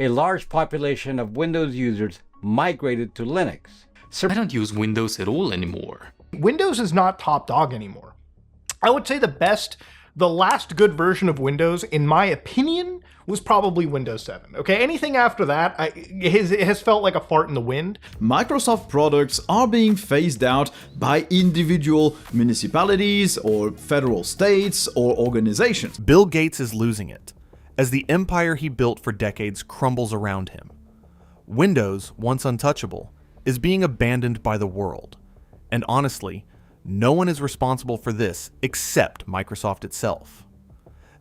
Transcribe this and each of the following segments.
a large population of Windows users migrated to Linux. I don't use Windows at all anymore. Windows is not top dog anymore. I would say the last good version of Windows, in my opinion, was probably Windows 7. Okay, anything after that, it has felt like a fart in the wind. Microsoft products are being phased out by individual municipalities or federal states or organizations. Bill Gates is losing it, as the empire he built for decades crumbles around him. Windows, once untouchable, is being abandoned by the world. And honestly, no one is responsible for this except Microsoft itself.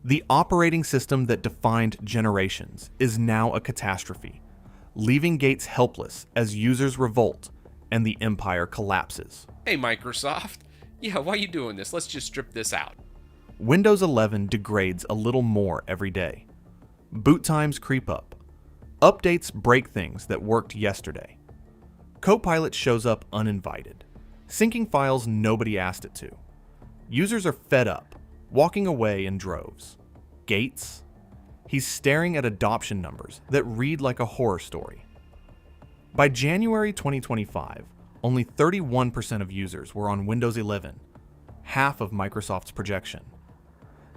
The operating system that defined generations is now a catastrophe, leaving Gates helpless as users revolt and the empire collapses. Hey Microsoft, yeah, why are you doing this? Let's just strip this out. Windows 11 degrades a little more every day. Boot times creep up. Updates break things that worked yesterday. Copilot shows up uninvited, syncing files nobody asked it to. Users are fed up, walking away in droves. Gates? He's staring at adoption numbers that read like a horror story. By January 2025, only 31% of users were on Windows 11, half of Microsoft's projection.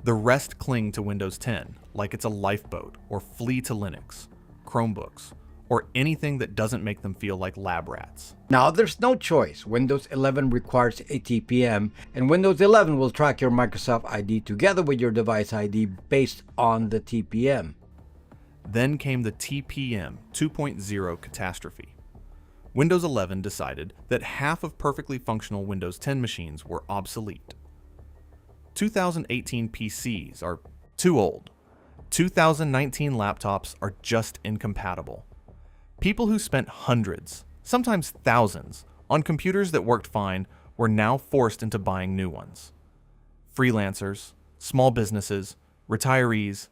The rest cling to Windows 10 like it's a lifeboat or flee to Linux, Chromebooks, or anything that doesn't make them feel like lab rats. Now there's no choice. Windows 11 requires a TPM, and Windows 11 will track your Microsoft ID together with your device ID based on the TPM. Then came the TPM 2.0 catastrophe. Windows 11 decided that half of perfectly functional Windows 10 machines were obsolete. 2018 PCs are too old. 2019 laptops are just incompatible. People who spent hundreds, sometimes thousands, on computers that worked fine were now forced into buying new ones. Freelancers, small businesses, retirees,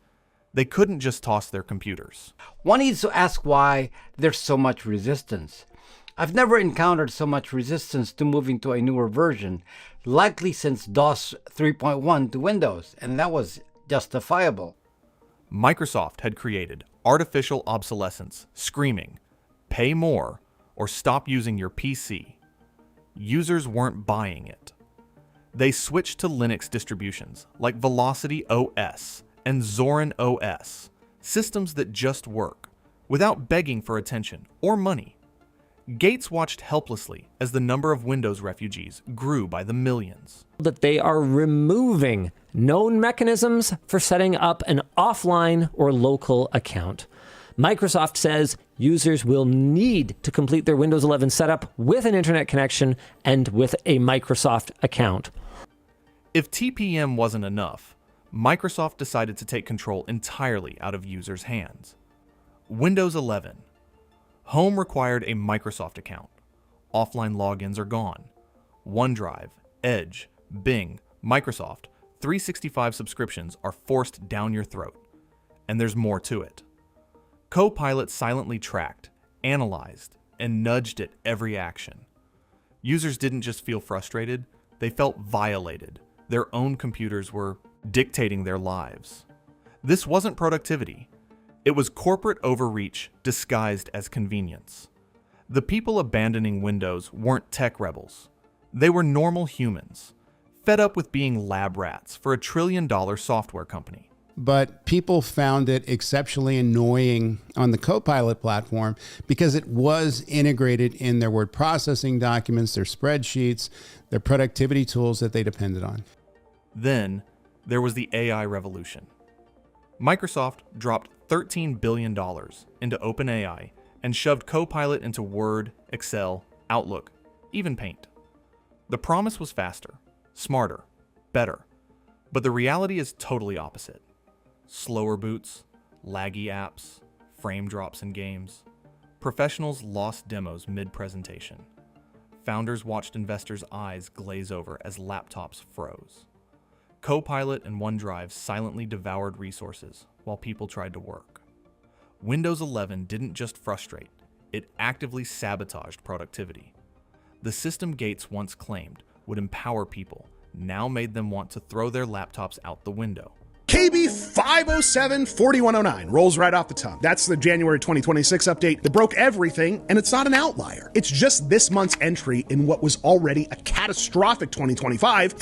they couldn't just toss their computers. One needs to ask why there's so much resistance. I've never encountered so much resistance to moving to a newer version, likely since DOS 3.1 to Windows, and that was justifiable. Microsoft had created artificial obsolescence, screaming, "Pay more or stop using your PC." Users weren't buying it. They switched to Linux distributions like Velocity OS and Zorin OS, systems that just work, without begging for attention or money. Gates watched helplessly as the number of Windows refugees grew by the millions. That they are removing known mechanisms for setting up an offline or local account. Microsoft says users will need to complete their Windows 11 setup with an internet connection and with a Microsoft account. If TPM wasn't enough, Microsoft decided to take control entirely out of users' hands. Windows 11. Home required a Microsoft account. Offline logins are gone. OneDrive, Edge, Bing, Microsoft 365 subscriptions are forced down your throat. And there's more to it. Copilot silently tracked, analyzed, and nudged at every action. Users didn't just feel frustrated, they felt violated. Their own computers were dictating their lives. This wasn't productivity. It was corporate overreach disguised as convenience. The people abandoning Windows weren't tech rebels. They were normal humans, fed up with being lab rats for $1 trillion software company. But people found it exceptionally annoying on the Copilot platform because it was integrated in their word processing documents, their spreadsheets, their productivity tools that they depended on. Then there was the AI revolution. Microsoft dropped $13 billion into OpenAI and shoved Copilot into Word, Excel, Outlook, even Paint. The promise was faster, smarter, better, but the reality is totally opposite. Slower boots, laggy apps, frame drops in games. Professionals lost demos mid-presentation. Founders watched investors' eyes glaze over as laptops froze. Copilot and OneDrive silently devoured resources while people tried to work. Windows 11 didn't just frustrate, it actively sabotaged productivity. The system Gates once claimed would empower people now made them want to throw their laptops out the window. KB 507-4109 rolls right off the tongue. That's the January 2026 update that broke everything, and it's not an outlier. It's just this month's entry in what was already a catastrophic 2025.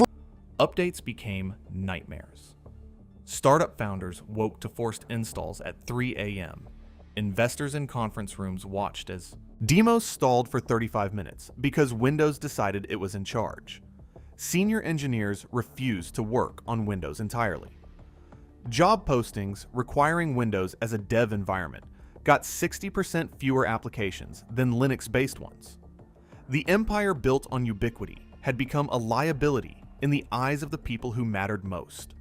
Updates became nightmares. Startup founders woke to forced installs at 3 a.m. Investors in conference rooms watched as demos stalled for 35 minutes because Windows decided it was in charge. Senior engineers refused to work on Windows entirely. Job postings requiring Windows as a dev environment got 60% fewer applications than Linux-based ones. The empire built on ubiquity had become a liability in the eyes of the people who mattered most: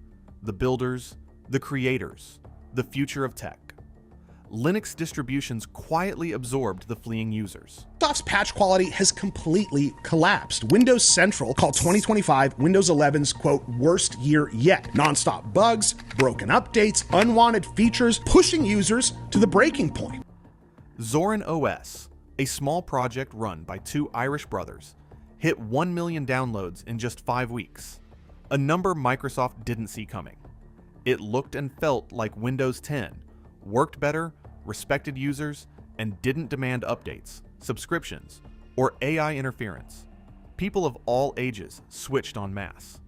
the builders, the creators, the future of tech. Linux distributions quietly absorbed the fleeing users. Microsoft's patch quality has completely collapsed. Windows Central called 2025 Windows 11's, quote, worst year yet. Non-stop bugs, broken updates, unwanted features, pushing users to the breaking point. Zorin OS, a small project run by two Irish brothers, hit 1 million downloads in just 5 weeks, a number Microsoft didn't see coming. It looked and felt like Windows 10, worked better, respected users, and didn't demand updates, subscriptions, or AI interference. People of all ages switched en masse.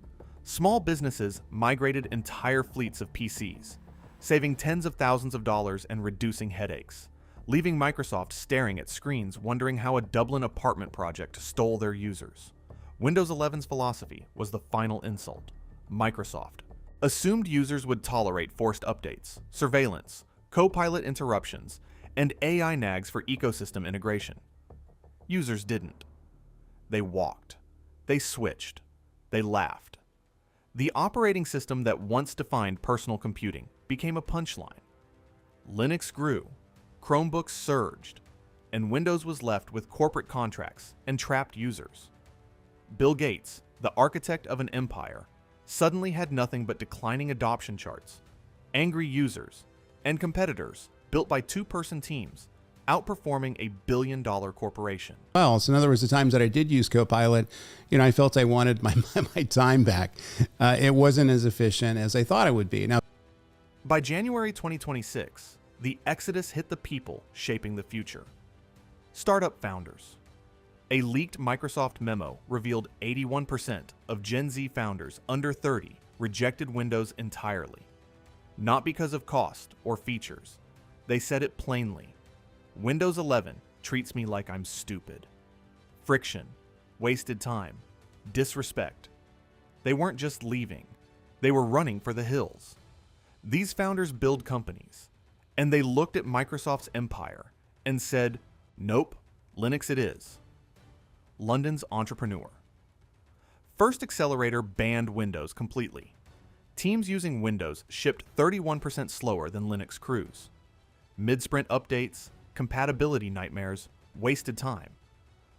Small businesses migrated entire fleets of PCs, saving tens of thousands of dollars and reducing headaches, leaving Microsoft staring at screens wondering how a Dublin apartment project stole their users. Windows 11's philosophy was the final insult. Microsoft assumed users would tolerate forced updates, surveillance, Copilot interruptions, and AI nags for ecosystem integration. Users didn't. They walked. They switched. They laughed. The operating system that once defined personal computing became a punchline. Linux grew, Chromebooks surged, and Windows was left with corporate contracts and trapped users. Bill Gates, the architect of an empire, suddenly had nothing but declining adoption charts, angry users, and competitors built by two-person teams, outperforming a billion-dollar corporation. Well, so in other words, the times that I did use Copilot, I felt I wanted my time back. It wasn't as efficient as I thought it would be. Now, by January 2026, the exodus hit the people shaping the future. Startup founders. A leaked Microsoft memo revealed 81% of Gen Z founders under 30 rejected Windows entirely. Not because of cost or features. They said it plainly. Windows 11 treats me like I'm stupid. Friction, wasted time, disrespect. They weren't just leaving. They were running for the hills. These founders build companies, and they looked at Microsoft's empire and said, nope, Linux it is. London's entrepreneur. First Accelerator banned Windows completely. Teams using Windows shipped 31% slower than Linux crews. Mid-sprint updates, compatibility nightmares, wasted time.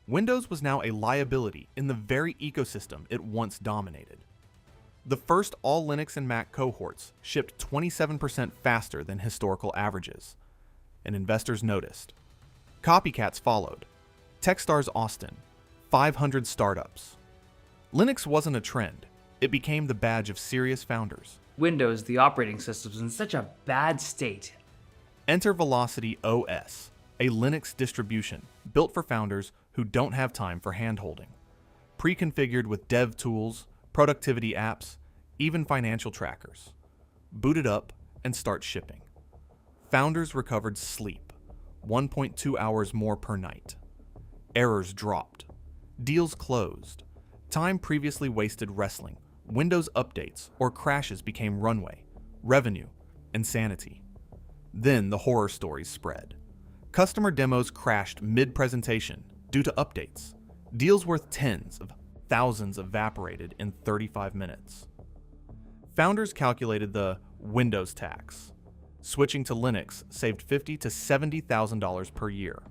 Windows was now a liability in the very ecosystem it once dominated. The first all Linux and Mac cohorts shipped 27% faster than historical averages, and investors noticed. Copycats followed. Techstars Austin, 500 startups. Linux wasn't a trend. It became the badge of serious founders. Windows, the operating system, is in such a bad state. Enter Velocity OS, a Linux distribution built for founders who don't have time for hand-holding. Pre-configured with dev tools, productivity apps, even financial trackers. Boot it up and start shipping. Founders recovered sleep, 1.2 hours more per night. Errors dropped. Deals closed. Time previously wasted wrestling. Windows updates or crashes became runway, revenue, and sanity. Then the horror stories spread. Customer demos crashed mid-presentation due to updates. Deals worth tens of thousands evaporated in 35 minutes. Founders calculated the Windows tax. Switching to Linux saved $50,000 to $70,000 per year.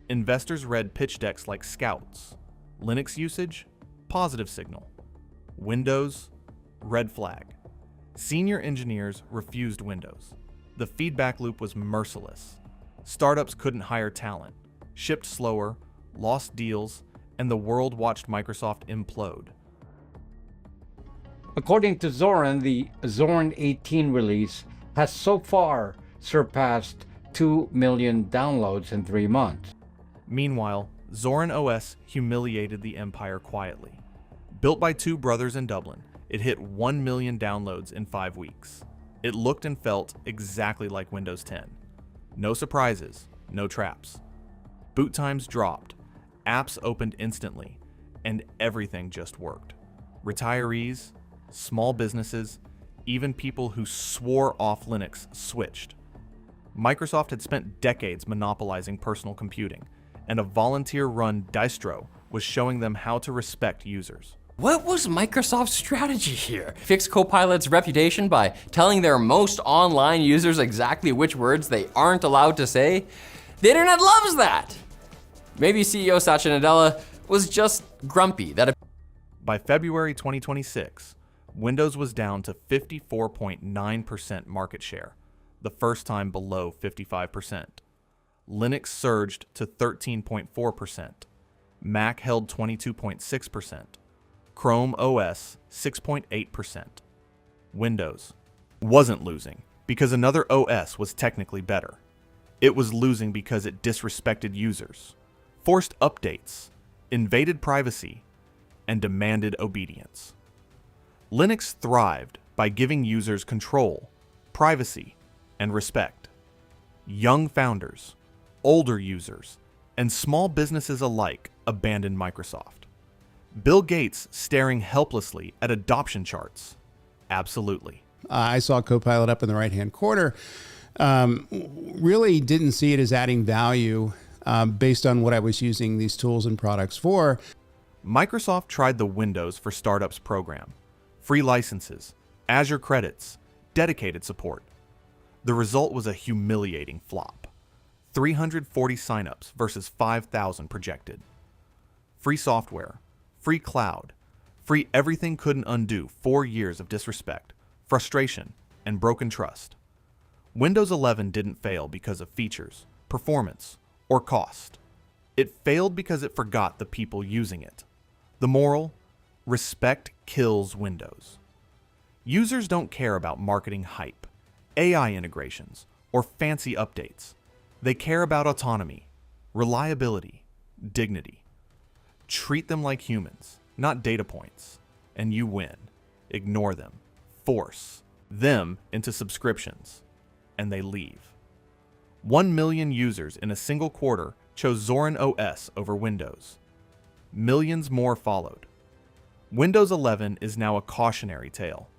Investors read pitch decks like Scouts. Linux usage? Positive signal. Windows? Red flag. Senior engineers refused Windows. The feedback loop was merciless. Startups couldn't hire talent, shipped slower, lost deals, and the world watched Microsoft implode. According to Zorin, the Zorin 18 release has so far surpassed 2 million downloads in 3 months. Meanwhile, Zorin OS humiliated the Empire quietly. Built by two brothers in Dublin, it hit 1 million downloads in 5 weeks. It looked and felt exactly like Windows 10. No surprises, no traps. Boot times dropped, apps opened instantly, and everything just worked. Retirees, small businesses, even people who swore off Linux switched. Microsoft had spent decades monopolizing personal computing, and a volunteer-run distro was showing them how to respect users. What was Microsoft's strategy here? Fix Copilot's reputation by telling their most online users exactly which words they aren't allowed to say? The internet loves that! Maybe CEO Satya Nadella was just grumpy that By February 2026, Windows was down to 54.9% market share, the first time below 55%. Linux surged to 13.4%. Mac held 22.6%. Chrome OS 6.8%. Windows wasn't losing because another OS was technically better. It was losing because it disrespected users, forced updates, invaded privacy, and demanded obedience. Linux thrived by giving users control, privacy, and respect. Young founders, older users, and small businesses alike abandoned Microsoft. Bill Gates staring helplessly at adoption charts. Absolutely. I saw Copilot up in the right-hand corner. Really didn't see it as adding value based on what I was using these tools and products for. Microsoft tried the Windows for Startups program. Free licenses, Azure credits, dedicated support. The result was a humiliating flop. 340 signups versus 5,000 projected. Free software, free cloud, free everything couldn't undo 4 years of disrespect, frustration, and broken trust. Windows 11 didn't fail because of features, performance, or cost. It failed because it forgot the people using it. The moral: respect kills Windows. Users don't care about marketing hype, AI integrations, or fancy updates. They care about autonomy, reliability, dignity. Treat them like humans, not data points, and you win. Ignore them. Force them into subscriptions, and they leave. 1 million users in a single quarter chose Zorin OS over Windows. Millions more followed. Windows 11 is now a cautionary tale.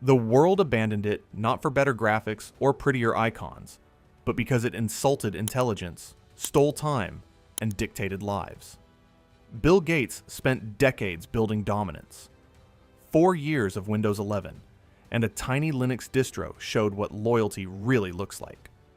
The world abandoned it not for better graphics or prettier icons, but because it insulted intelligence, stole time, and dictated lives. Bill Gates spent decades building dominance. 4 years of Windows 11, and a tiny Linux distro showed what loyalty really looks like.